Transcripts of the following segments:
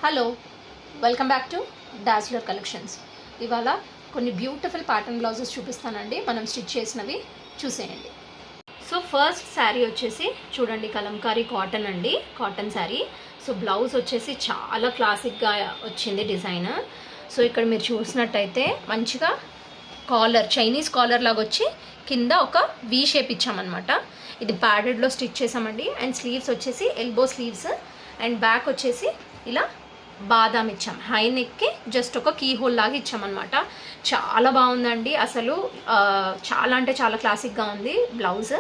Hello, welcome back to dazzler collections. ఇవాళ కొన్ని beautiful pattern blouses చూపిస్తానండి, మనం స్టిచ్ చేసినవి చూసేయండి. సో ఫస్ట్ శారీ వచ్చేసి చూడండి, కలంకారీ కాటన్ అండి, కాటన్ శారీ. సో బ్లౌజ్ వచ్చేసి చాలా క్లాసిక్గా వచ్చింది డిజైన్. సో ఇక్కడ మీరు చూసినట్టయితే మంచిగా కాలర్, చైనీస్ కాలర్ లాగా వచ్చి కింద ఒక వీ షేప్ ఇచ్చామన్నమాట. ఇది ప్యాడెడ్లో స్టిచ్ చేసామండి. అండ్ స్లీవ్స్ వచ్చేసి ఎల్బో స్లీవ్స్, అండ్ బ్యాక్ వచ్చేసి ఇలా బాదాం ఇచ్చాం. హై నెక్కి జస్ట్ ఒక కీ హోల్ లాగా ఇచ్చామన్నమాట. చాలా బాగుందండి, అసలు చాలా అంటే చాలా క్లాసిక్గా ఉంది బ్లౌజ్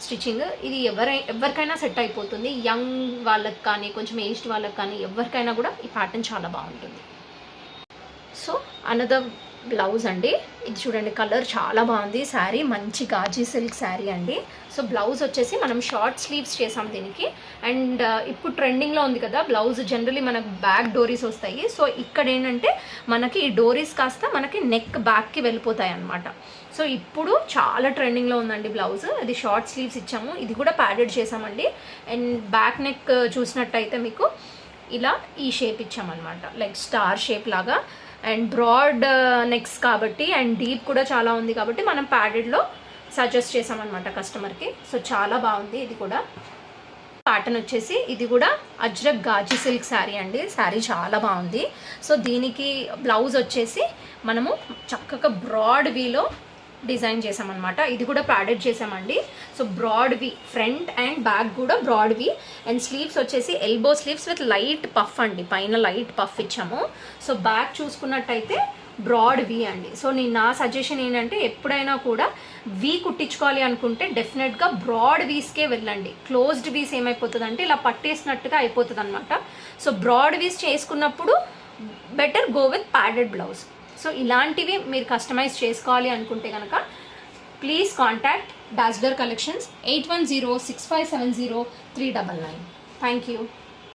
స్టిచ్చింగ్. ఇది ఎవరికైనా సెట్ అయిపోతుంది, యంగ్ వాళ్ళకి కానీ కొంచెం ఏజ్డ్ వాళ్ళకి కానీ ఎవరికైనా కూడా ఈ ప్యాటర్న్ చాలా బాగుంటుంది. సో అనదర్ బ్లౌజ్ అండి, ఇది చూడండి, కలర్ చాలా బాగుంది. శారీ మంచి గాజీ సిల్క్ శారీ అండి. సో బ్లౌజ్ వచ్చేసి మనం షార్ట్ స్లీవ్స్ చేసాం దీనికి. అండ్ ఇప్పుడు ట్రెండింగ్లో ఉంది కదా బ్లౌజ్, జనరలీ మనకు బ్యాక్ డోరీస్ వస్తాయి. సో ఇక్కడ ఏంటంటే మనకి ఈ డోరీస్ కాస్త మనకి నెక్ బ్యాక్కి వెళ్ళిపోతాయి అన్నమాట. సో ఇప్పుడు చాలా ట్రెండింగ్లో ఉందండి బ్లౌజ్. అది షార్ట్ స్లీవ్స్ ఇచ్చాము, ఇది కూడా ప్యాడెడ్ చేసామండి. అండ్ బ్యాక్ నెక్ చూసినట్టయితే మీకు ఇలా ఈ షేప్ ఇచ్చామన్నమాట, లైక్ స్టార్ షేప్ లాగా. అండ్ బ్రాడ్ నెక్స్ కాబట్టి అండ్ డీప్ కూడా చాలా ఉంది కాబట్టి మనం ప్యాడెడ్లో సజెస్ట్ చేసామన్నమాట కస్టమర్కి. సో చాలా బాగుంది. ఇది కూడా ప్యాటర్న్ వచ్చేసి ఇది కూడా అజ్రక్ గాజీ సిల్క్ శారీ అండి. శారీ చాలా బాగుంది. సో దీనికి బ్లౌజ్ వచ్చేసి మనము చక్కగా బ్రాడ్ వీలో డిజైన్ చేసామన్నమాట. ఇది కూడా ప్యాడెడ్ చేసామండి. So broad V, front and back కూడా బ్రాడ్ వి. అండ్ స్లీవ్స్ వచ్చేసి elbow sleeves with light puff అండి, పైన లైట్ పఫ్ ఇచ్చాము. సో బ్యాక్ చూసుకున్నట్టయితే బ్రాడ్ వి అండి. సో నా సజెషన్ ఏంటంటే ఎప్పుడైనా కూడా వీ కుట్టించుకోవాలి అనుకుంటే డెఫినెట్గా బ్రాడ్ వీస్కే వెళ్ళండి. క్లోజ్డ్ వీస్ ఏమైపోతుంది అంటే ఇలా పట్టేసినట్టుగా అయిపోతుంది అనమాట. సో బ్రాడ్ వీస్ చేసుకున్నప్పుడు better go with padded blouse. So ఇలాంటివి మీరు కస్టమైజ్ చేసుకోవాలి అనుకుంటే కనుక please contact dazzler collections 8106570399. Thank you.